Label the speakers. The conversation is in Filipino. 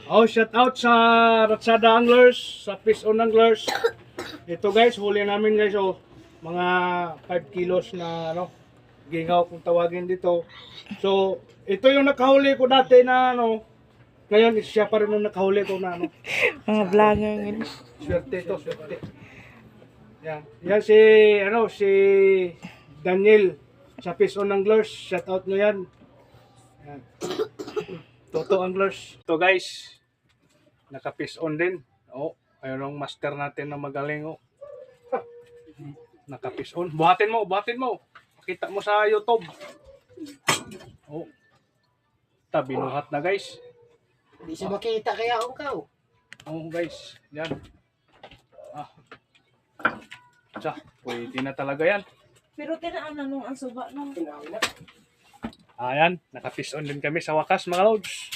Speaker 1: Oh, shout out sa Ratsada Anglers, sa Fish on Anglers. Ito guys, huli namin guys, oh, mga 5 kilos na ano, gingaw kung tawagin dito. So, ito yung nakahuli ko dati na ano, ngayon siya pa rin yung nakahuli ko na ano.
Speaker 2: Mga vlogger yun.
Speaker 1: Swerte ito, swerte. Yan, yan si, ano, si Daniel sa Fish on Anglers, shout out nyo yan. Yan. Toto Anglers. Ito guys, naka-fish on din. Oh, ayun ang master natin na magaling oh. Naka-fish on. Buhatin mo, buhatin mo. Pakita mo sa YouTube. Oh. Binuhat na guys.
Speaker 3: Hindi siya makita kaya ako ka.
Speaker 1: Oh guys, yan. Ah. Tsa, pwede na talaga yan.
Speaker 2: Pero tinaan na nung ang suba nung.
Speaker 1: Ayan, naka-fish on din kami sa wakas mga lods.